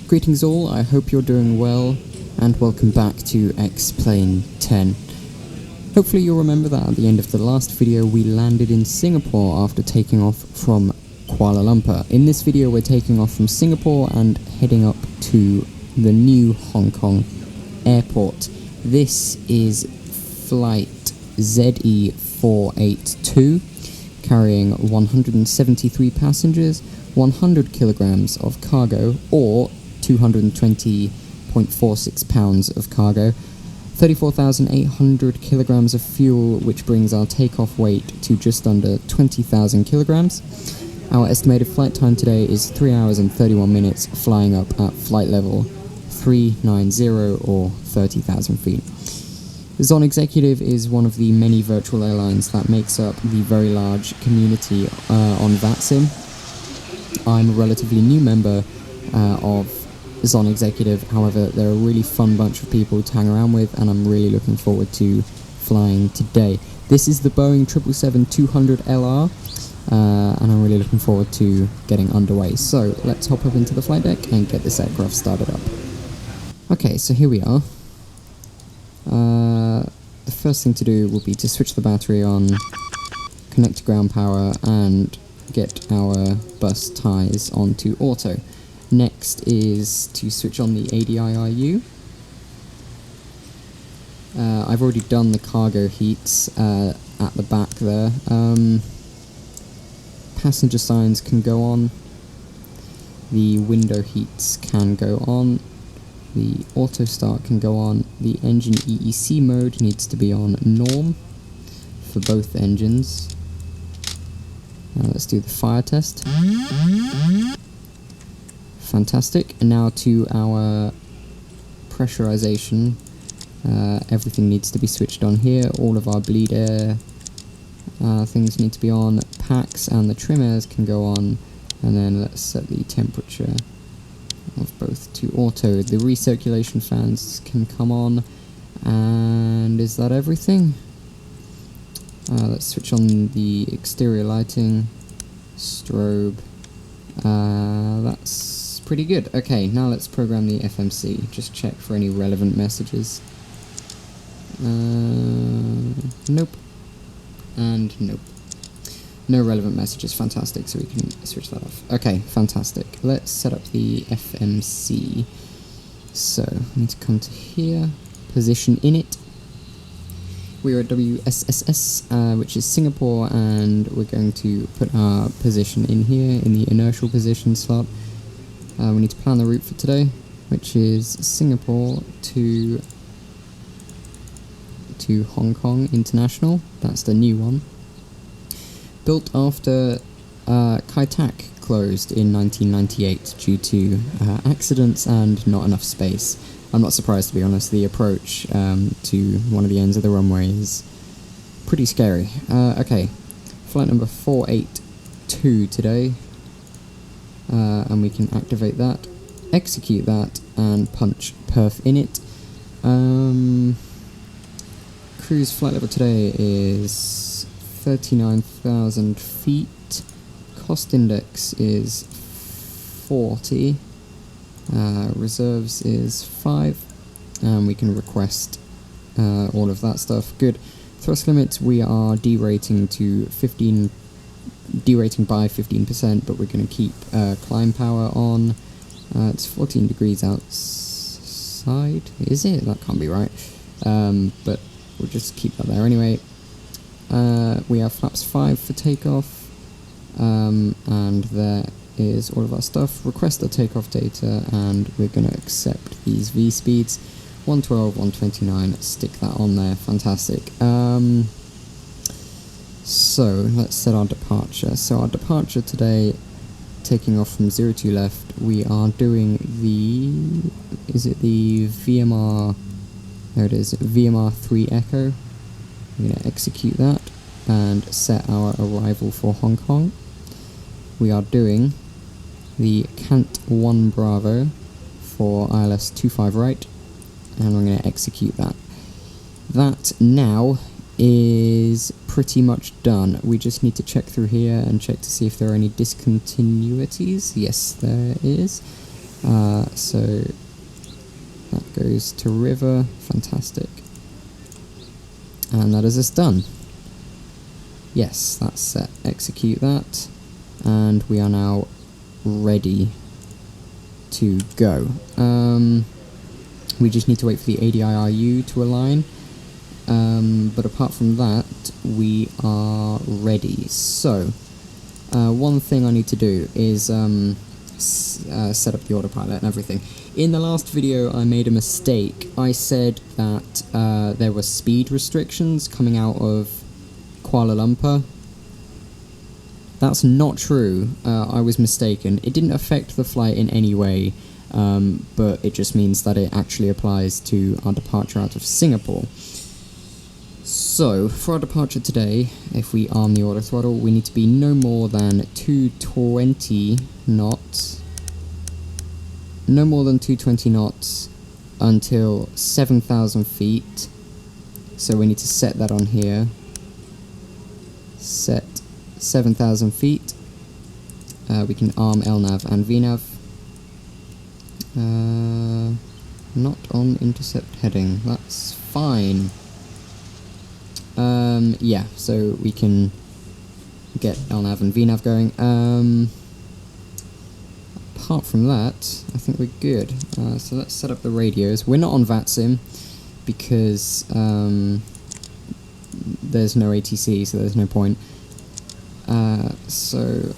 Greetings all, I hope you're doing well, and welcome back to X-Plane 10. Hopefully you'll remember that at the end of the last video we landed in Singapore after taking off from Kuala Lumpur. In this video we're taking off from Singapore and heading up to the new Hong Kong airport. This is flight ZE482, carrying 173 passengers, 100 kilograms of cargo, or 220.46 pounds of cargo, 34,800 kilograms of fuel, which brings our takeoff weight to just under 20,000 kilograms. Our estimated flight time today is 3 hours and 31 minutes, flying up at flight level 390 or 30,000 feet. Zon Executive is one of the many virtual airlines that makes up the very large community on VATSIM. I'm a relatively new member of Zon Executive, however they're a really fun bunch of people to hang around with, and I'm really looking forward to flying today. This is the Boeing 777-200LR, and I'm really looking forward to getting underway. So let's hop up into the flight deck and get this aircraft started up. Okay, so here we are. The first thing to do will be to switch the battery on, connect to ground power, and get our bus ties onto auto. Next is to switch on the ADIRU. I've already done the cargo heats at the back there. Passenger signs can go on. The window heats can go on. The auto start can go on. The engine EEC mode needs to be on norm for both engines. Now let's do the fire test. Fantastic. And now to our pressurization. Everything needs to be switched on here. All of our bleed air things need to be on. Packs and the trim airs can go on. And then let's set the temperature of both to auto. The recirculation fans can come on. And is that everything? Let's switch on the exterior lighting, strobe. That's pretty good. Okay, now let's program the FMC. Just check for any relevant messages. Nope. And nope. No relevant messages. Fantastic, so we can switch that off. Okay, fantastic. Let's set up the FMC. So, we need to come to here, position in it. We are at WSSS, which is Singapore, and we're going to put our position in here, in the inertial position slot. We need to plan the route for today, which is Singapore to Hong Kong International. That's the new one. Built after Kai Tak closed in 1998 due to accidents and not enough space. I'm not surprised, to be honest. The approach to one of the ends of the runway is pretty scary. Okay, flight number 482 today, and we can activate that, execute that, and punch perf in it. Cruise flight level today is 39,000 feet. Cost index is 40. Reserves is 5, and we can request all of that stuff. Good. Thrust limits, we are derating to 15, derating by 15%, but we're going to keep climb power on. It's 14 degrees outside. Is it? That can't be right. But we'll just keep that there anyway. We have flaps 5 for takeoff, and there is all of our stuff. Request the takeoff data, and we're going to accept these V speeds. 112, 129, stick that on there. Fantastic. So let's set our departure. So our departure today, taking off from 02 left, we are doing the, is it the VMR, there it is, VMR 3 Echo. We're going to execute that and set our arrival for Hong Kong. We are doing the Cant 1 Bravo for ILS 25 right, and we're going to execute that. That now is pretty much done. We just need to check through here and check to see if there are any discontinuities. Yes, there is. So that goes to river, fantastic. And that is us done. Yes, that's set. Execute that, and we are now ready to go. We just need to wait for the ADIRU to align, but apart from that, we are ready. So, one thing I need to do is set up the autopilot and everything. In the last video, I made a mistake. I said that there were speed restrictions coming out of Kuala Lumpur. That's not true. I was mistaken. It didn't affect the flight in any way, but it just means that it actually applies to our departure out of Singapore. So, for our departure today, if we arm the auto throttle, we need to be no more than 220 knots. No more than 220 knots until 7,000 feet. So we need to set that on here. Set 7,000 feet. We can arm LNAV and VNAV. Not on intercept heading. That's fine. Yeah, so we can get LNAV and VNAV going. Apart from that, I think we're good. So let's set up the radios. We're not on VATSIM because there's no ATC, so there's no point. So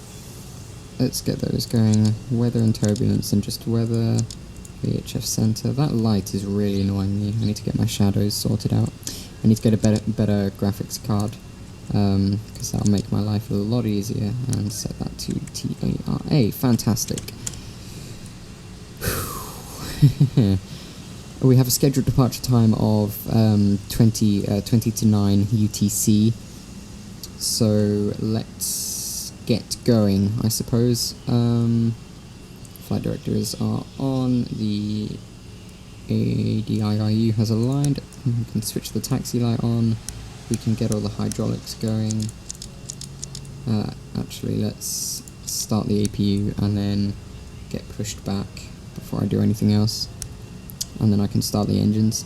let's get those going. Weather and turbulence, and just weather, VHF center. That light is really annoying me. I need to get my shadows sorted out. I need to get a better graphics card, because that'll make my life a lot easier. And set that to TARA. Fantastic. We have a scheduled departure time of 20 to 9 UTC. So let's get going, I suppose. Flight directors are on. The ADIRU has aligned. We can switch the taxi light on. We can get all the hydraulics going. Actually, let's start the APU and then get pushed back before I do anything else. And then I can start the engines.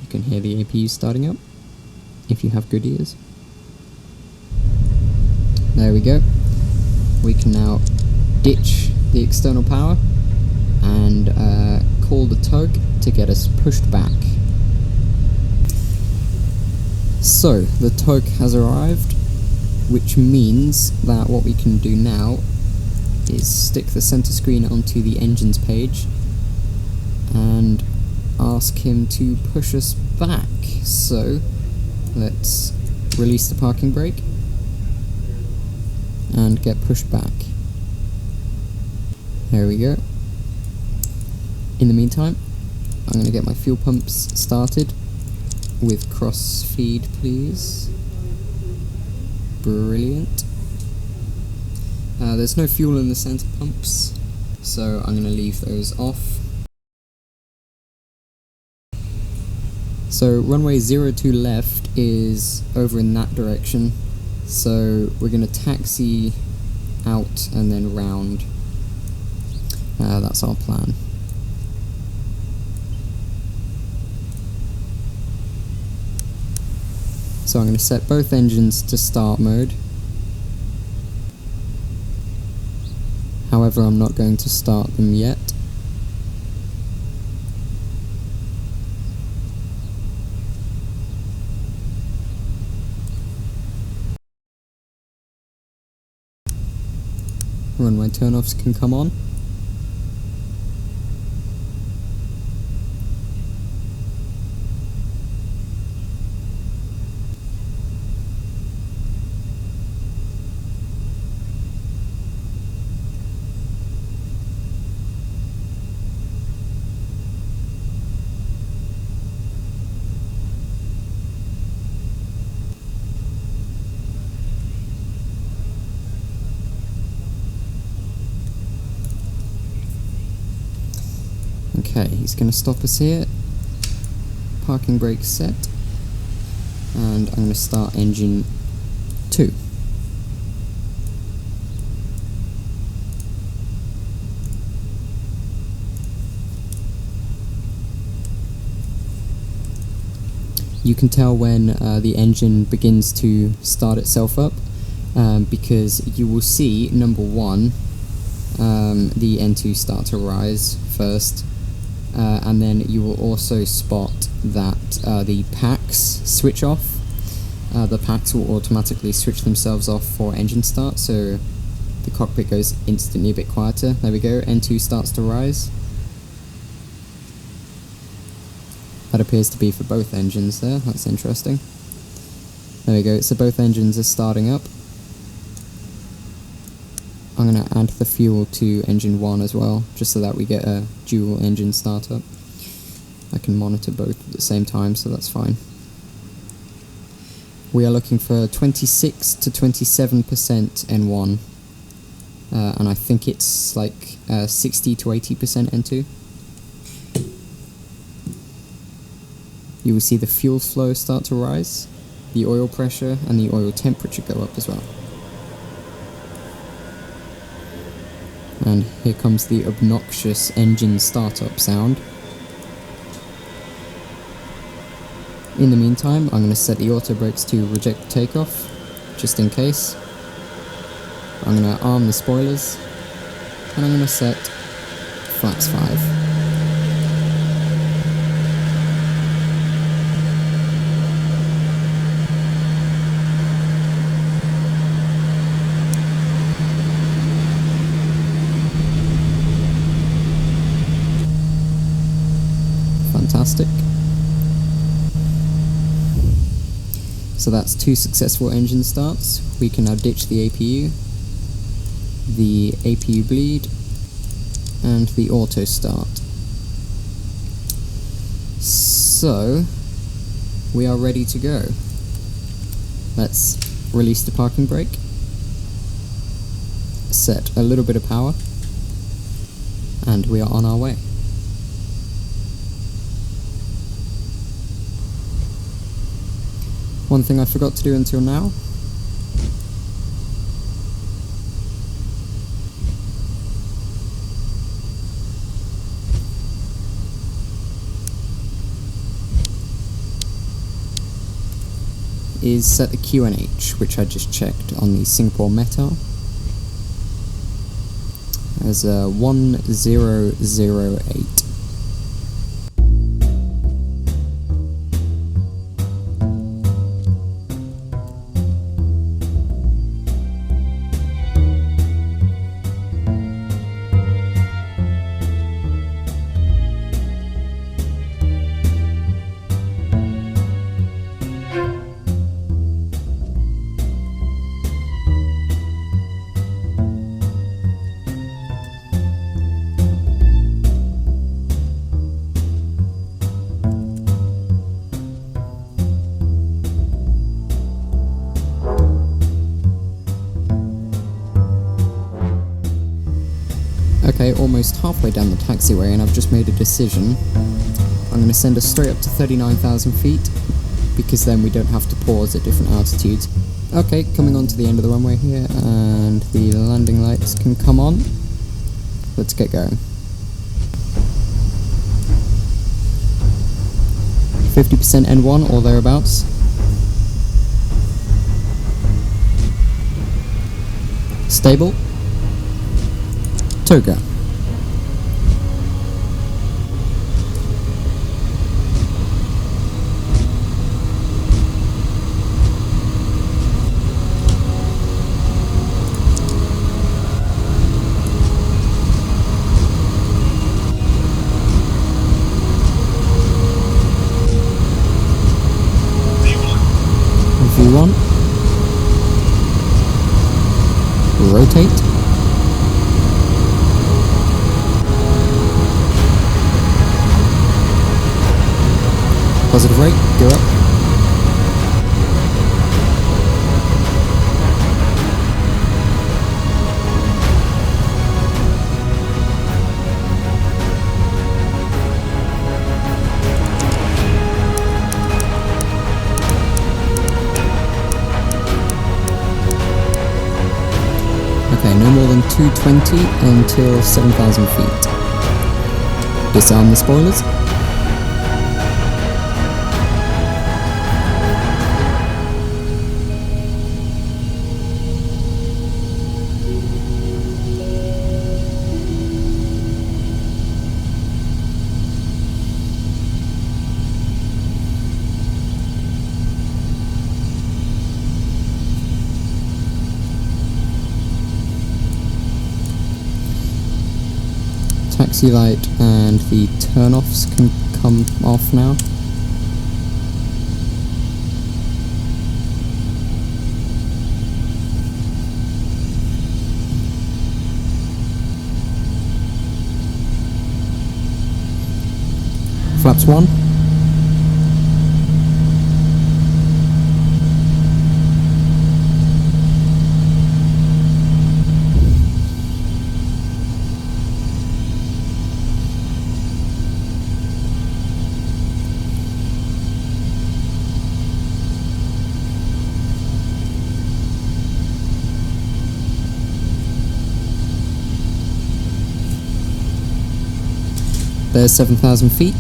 You can hear the APU starting up, if you have good ears. There we go. We can now ditch the external power and call the tug to get us pushed back. So, the tug has arrived, which means that what we can do now is stick the center screen onto the engines page and ask him to push us back. So, let's release the parking brake and get pushed back. There we go. In the meantime, I'm going to get my fuel pumps started with cross feed, please. Brilliant. There's no fuel in the center pumps, so I'm going to leave those off. So runway 02 left is over in that direction, so we're going to taxi out and then round. That's our plan. So I'm going to set both engines to start mode. However, I'm not going to start them yet. Runway turnoffs can come on. Okay, he's going to stop us here. Parking brake set. And I'm going to start engine 2. You can tell when the engine begins to start itself up, because you will see, number one, the N2 start to rise first, and then you will also spot that the packs switch off. The packs will automatically switch themselves off for engine start, so the cockpit goes instantly a bit quieter. There we go, N2 starts to rise. That appears to be for both engines there, that's interesting. There we go, so both engines are starting up. I'm going to add the fuel to engine 1 as well, just so that we get a dual engine startup. I can monitor both at the same time, so that's fine. We are looking for 26 to 27% N1, and I think it's like 60 to 80% N2. You will see the fuel flow start to rise, the oil pressure and the oil temperature go up as well. And here comes the obnoxious engine startup sound. In the meantime, I'm going to set the auto brakes to reject takeoff, just in case. I'm going to arm the spoilers, and I'm going to set flaps 5. Fantastic. So that's 2 successful engine starts. We can now ditch the APU bleed, and the auto start. So we are ready to go. Let's release the parking brake, set a little bit of power, and we are on our way. One thing I forgot to do until now is set the QNH, which I just checked on the Singapore Meta, as 1008. Okay, almost halfway down the taxiway, and I've just made a decision. I'm going to send us straight up to 39,000 feet, because then we don't have to pause at different altitudes. Okay, coming on to the end of the runway here, and the landing lights can come on. Let's get going. 50% N1 or thereabouts. Stable. Toga. V1. Rotate. Positive rate, go up. Okay, no more than 220 until 7,000 feet. Disarm the spoilers. taxi light and the turn-offs can come off now. Flaps 1. There's 7,000 feet.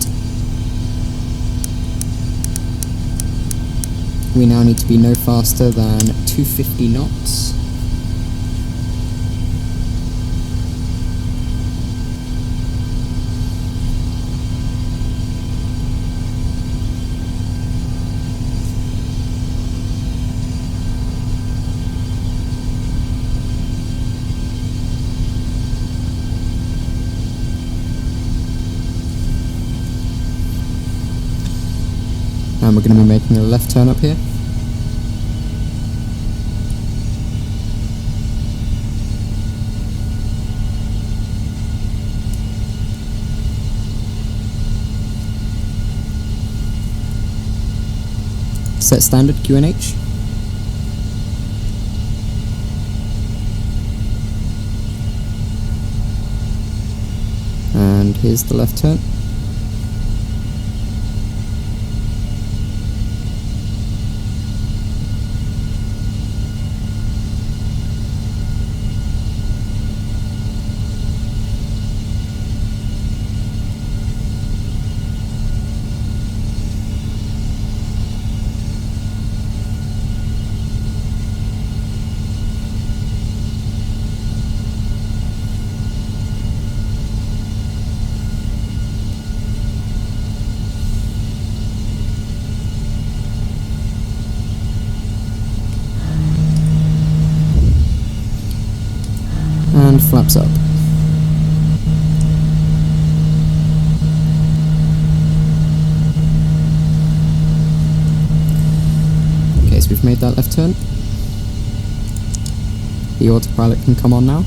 We now need to be no faster than 250 knots. And we're going to be making a left turn up here. Set standard QNH. And here's the left turn. And flaps up. Okay, so we've made that left turn. The autopilot can come on now.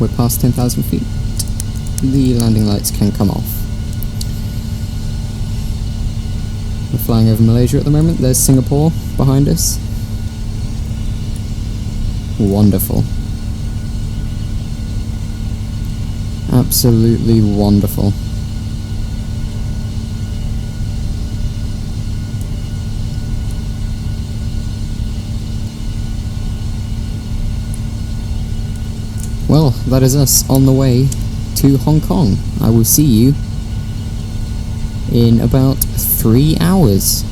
We're past 10,000 feet. The landing lights can come off. We're flying over Malaysia at the moment. There's Singapore behind us. Wonderful. Absolutely wonderful. Well, that is us on the way to Hong Kong. I will see you in about 3 hours.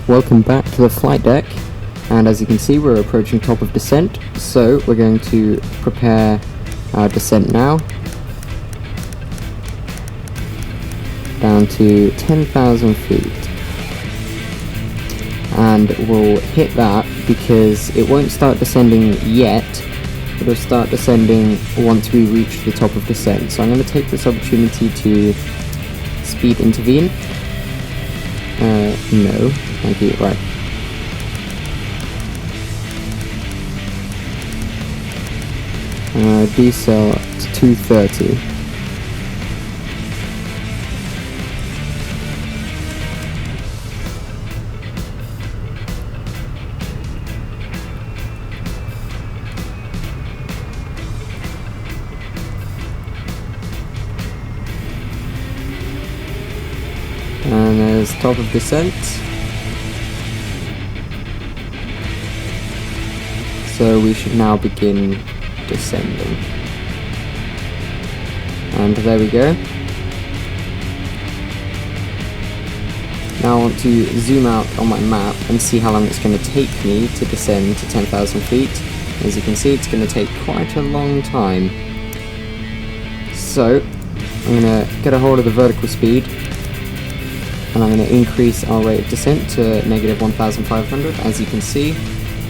Welcome back to the flight deck, and as you can see we're approaching top of descent, so we're going to prepare our descent now down to 10,000 feet, and we'll hit that because it won't start descending yet, it'll start descending once we reach the top of descent. So I'm going to take this opportunity to speed intervene. No, thank you, right. Decel to 230. And there's top of descent. So we should now begin descending. And there we go. Now I want to zoom out on my map and see how long it's going to take me to descend to 10,000 feet. As you can see, it's going to take quite a long time. So I'm going to get a hold of the vertical speed, and I'm going to increase our rate of descent to negative 1,500. As you can see,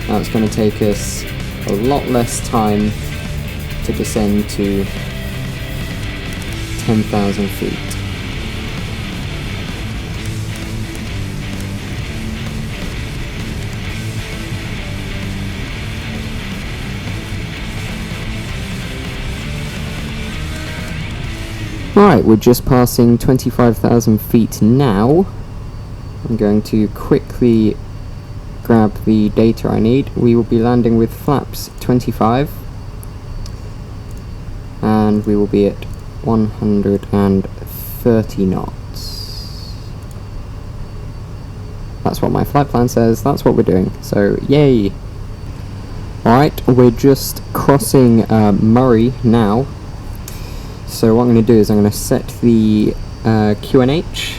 now it's going to take us a lot less time to descend to 10,000 feet. Alright, we're just passing 25,000 feet now. I'm going to quickly grab the data I need. We will be landing with flaps 25, and we will be at 130 knots. That's what my flight plan says, that's what we're doing, so yay! Alright, we're just crossing Murray now. So what I'm going to do is I'm going to set the QNH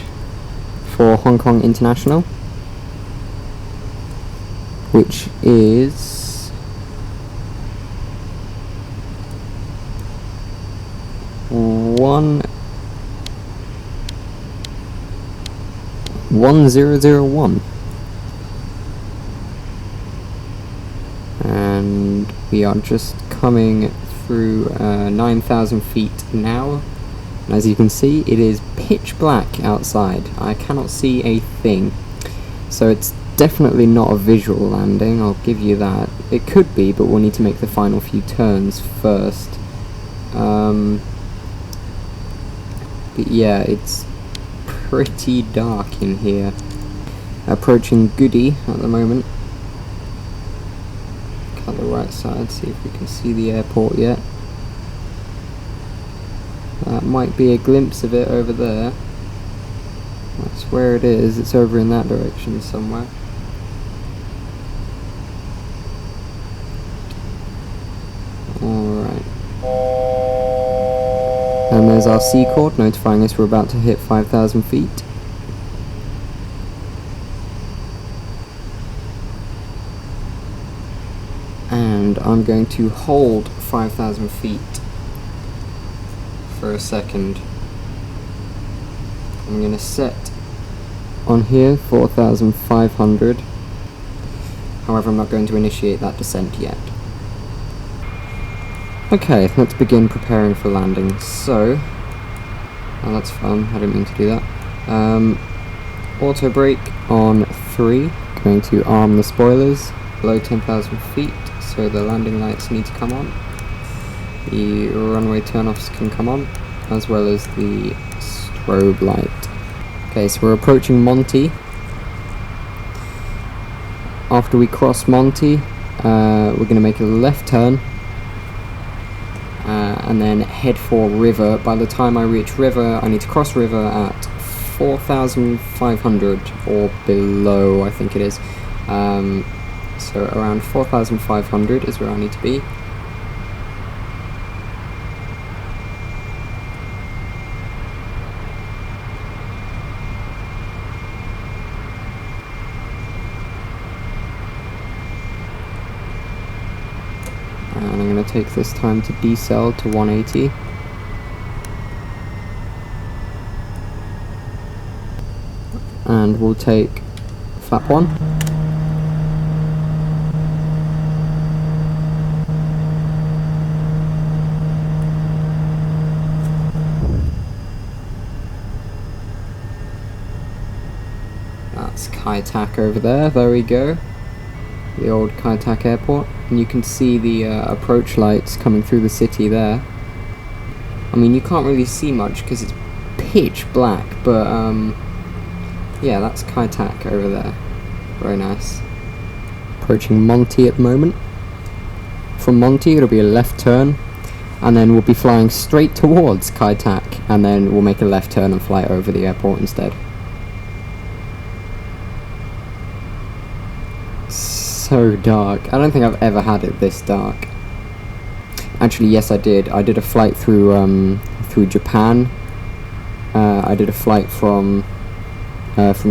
for Hong Kong International, which is 1001, and we are just coming through 9,000 feet now, and as you can see it is pitch black outside. I cannot see a thing, so it's definitely not a visual landing, I'll give you that. It could be, but we'll need to make the final few turns first. But yeah, it's pretty dark in here. Approaching Goody at the moment. Cut the right side, see if we can see the airport yet. That might be a glimpse of it over there. That's where it is, it's over in that direction somewhere. Alright. And there's our C cord notifying us we're about to hit 5,000 feet. And I'm going to hold 5,000 feet for a second. I'm going to set on here 4,500. However, I'm not going to initiate that descent yet. Okay, let's begin preparing for landing. So, oh, that's fun, I didn't mean to do that. Auto brake on 3, going to arm the spoilers below 10,000 feet, so the landing lights need to come on. The runway turnoffs can come on, as well as the strobe light. Okay, so we're approaching Monty. After we cross Monty, we're going to make a left turn, and then head for River. By the time I reach River, I need to cross River at 4,500 or below, I think it is. So around 4,500 is where I need to be. take this time to decel to 180. And we'll take flap 1. That's Kai Tak over there we go. The old Kai Tak airport. And you can see the approach lights coming through the city there. I mean, you can't really see much because it's pitch black, but yeah, that's Kai Tak over there. Very nice. Approaching Monty at the moment. From Monty it'll be a left turn, and then we'll be flying straight towards Kai Tak, and then we'll make a left turn and fly over the airport instead. So dark. I don't think I've ever had it this dark. Actually, yes, I did. I did a flight through Japan. I did a flight from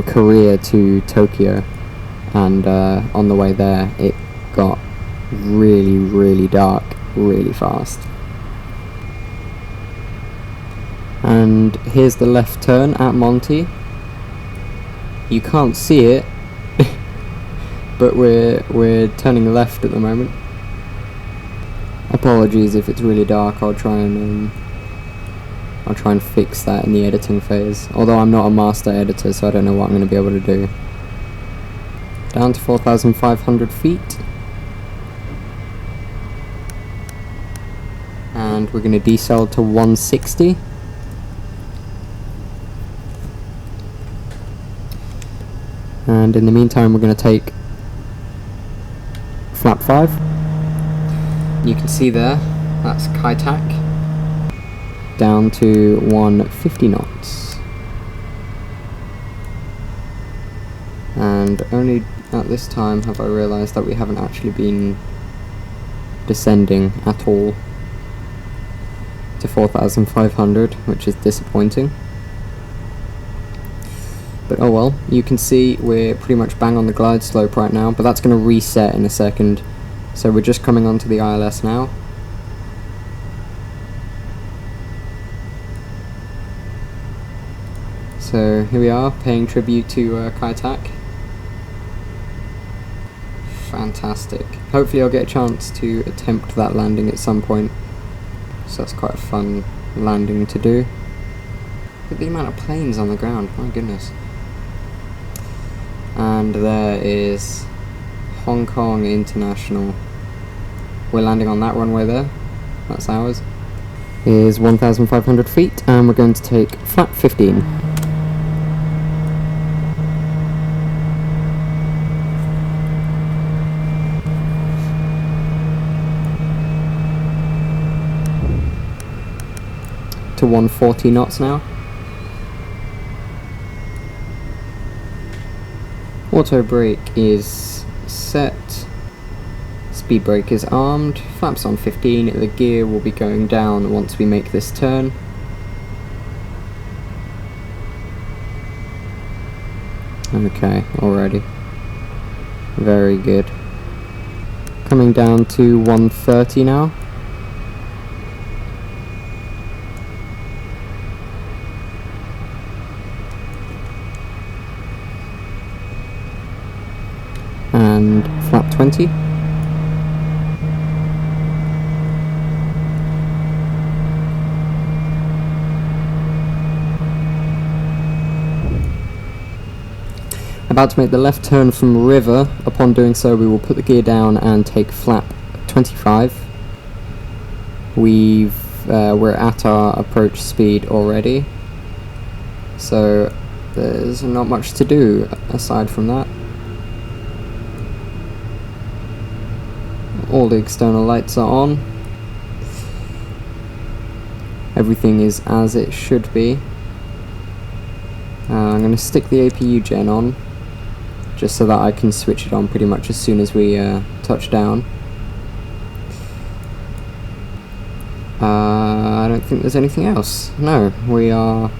Korea to Tokyo, and on the way there it got really, really dark really fast. And here's the left turn at Monty. You can't see it, but we're turning left at the moment. Apologies if it's really dark. I'll try and fix that in the editing phase. Although I'm not a master editor, so I don't know what I'm going to be able to do. Down to 4,500 feet. And we're going to decel to 160. And in the meantime, we're going to take flap 5. You can see there, that's Kai Tak. Down to 150 knots. And only at this time have I realised that we haven't actually been descending at all to 4,500, which is disappointing. But oh well, you can see we're pretty much bang on the glide slope right now, but that's going to reset in a second. So we're just coming onto the ILS now. So here we are, paying tribute to Kai Tak. Fantastic. Hopefully I'll get a chance to attempt that landing at some point. So that's quite a fun landing to do. Look at the amount of planes on the ground, my goodness. And there is Hong Kong International. We're landing on that runway there. That's ours. Is 1,500 feet, and we're going to take flap 15. To 140 knots now. Auto brake is set. Speed brake is armed. Flaps on 15. The gear will be going down once we make this turn. Okay, already. Very good. Coming down to 130 now. And flap 20. About to make the left turn from river. Upon doing so, we will put the gear down and take flap 25. We're at our approach speed already, so there's not much to do aside from that. All the external lights are on. Everything is as it should be. I'm going to stick the APU gen on, just so that I can switch it on pretty much as soon as we touch down. I don't think there's anything else. No, we're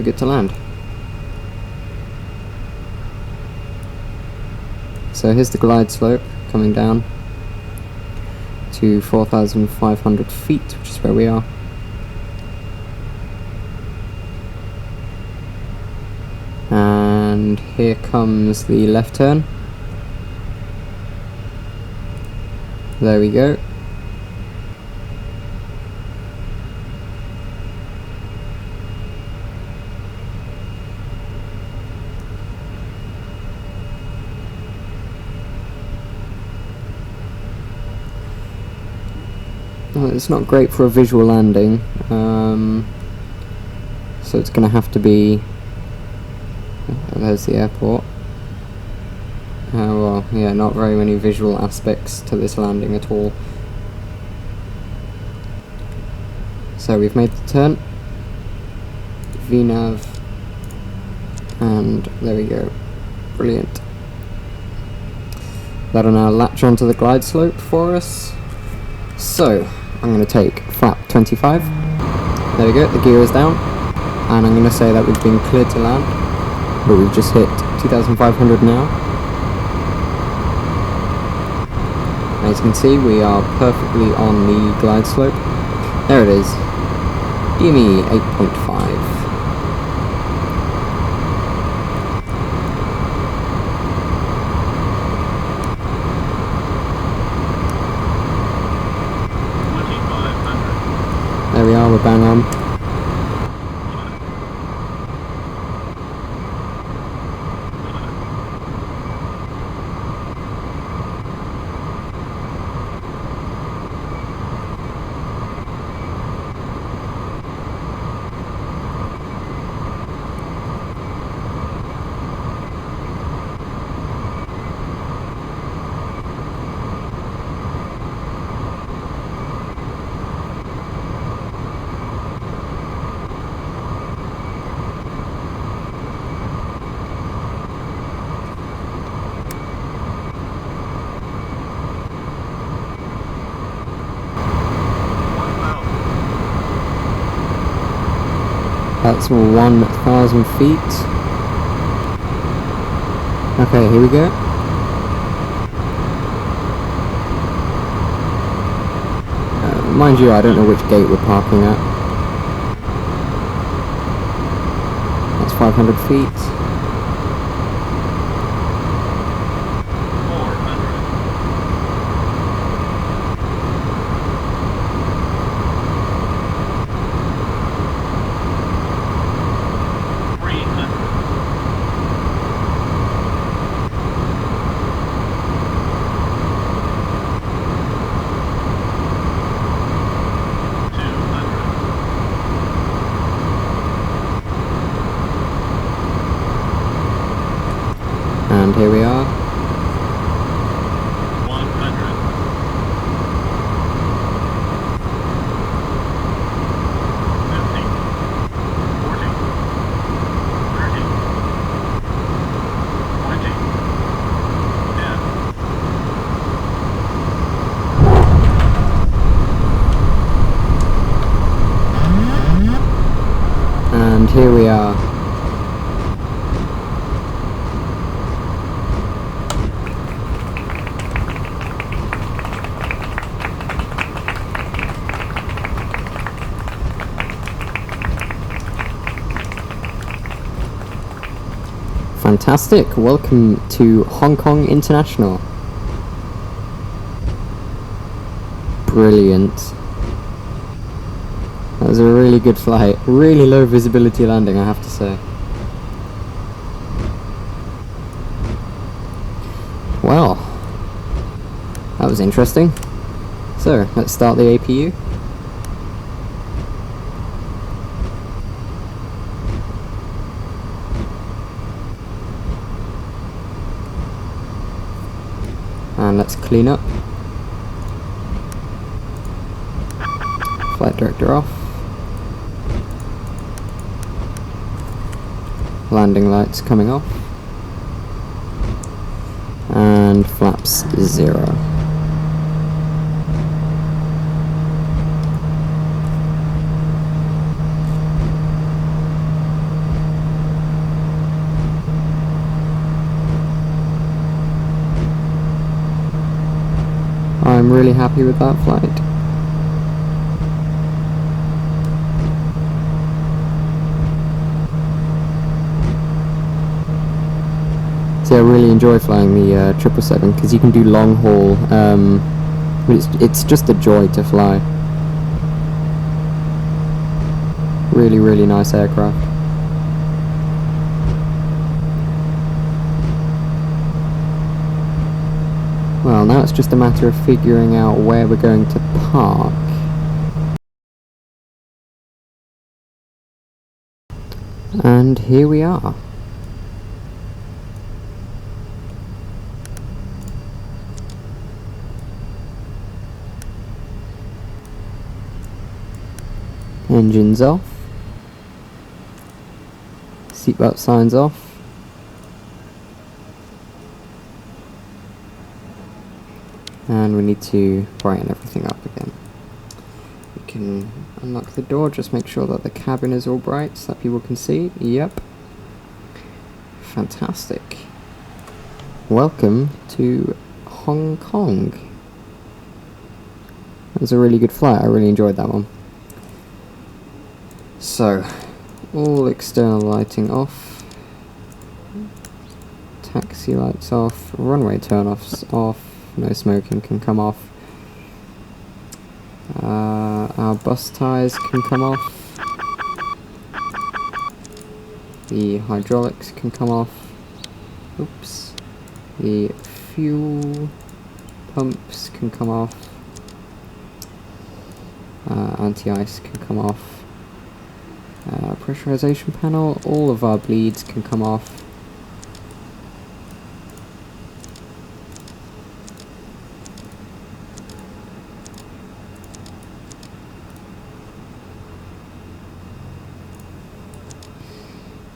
good to land. So here's the glide slope coming down. to 4,500 feet, which is where we are. And here comes the left turn. There we go. It's not great for a visual landing, so it's going to have to be... There's the airport. Well, yeah, not very many visual aspects to this landing at all. So we've made the turn. VNav. And there we go. Brilliant. That'll now latch onto the glide slope for us. So, I'm going to take flap 25. There we go, the gear is down. And I'm going to say that we've been cleared to land. But we've just hit 2,500 now. As you can see, we are perfectly on the glide slope. There it is. DME 8.5. There we are, we're bang on. That's 1,000 feet. Okay, here we go. Mind you, I don't know which gate we're parking at. That's 500 feet. 300. And here we are. 100. 50. 40. 30. 20. 10. And here we are. Fantastic! Welcome to Hong Kong International. Brilliant. That was a really good flight. Really low visibility landing, I have to say. Well, that was interesting. So, let's start the APU. And let's clean up. Flight director off. Landing lights coming off. And flaps 0. I'm I'm really happy with that flight. See, I really enjoy flying the 777 because you can do long haul, but it's just a joy to fly. Really, really nice aircraft. Well, now it's just a matter of figuring out where we're going to park. And here we are. Engines off. Seatbelt signs off. And we need to brighten everything up again. We can unlock the door, just make sure that the cabin is all bright so that people can see. Yep. Fantastic. Welcome to Hong Kong. That was a really good flight, I really enjoyed that one. So, all external lighting off. Taxi lights off, runway turn-offs off. No smoking can come off. Our bus tyres can come off. The hydraulics can come off. Oops. The fuel pumps can come off. Anti-ice can come off. Pressurization panel, all of our bleeds can come off.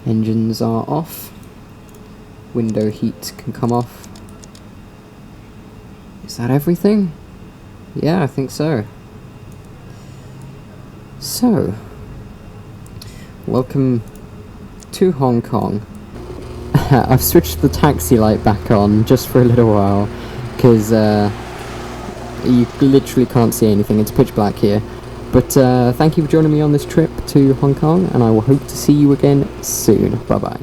Engines are off. Window heat can come off. Is that everything? Yeah, I think so. So, welcome to Hong Kong. I've switched the taxi light back on just for a little while because you literally can't see anything. It's pitch black here. But thank you for joining me on this trip to Hong Kong, and I will hope to see you again soon. Bye bye.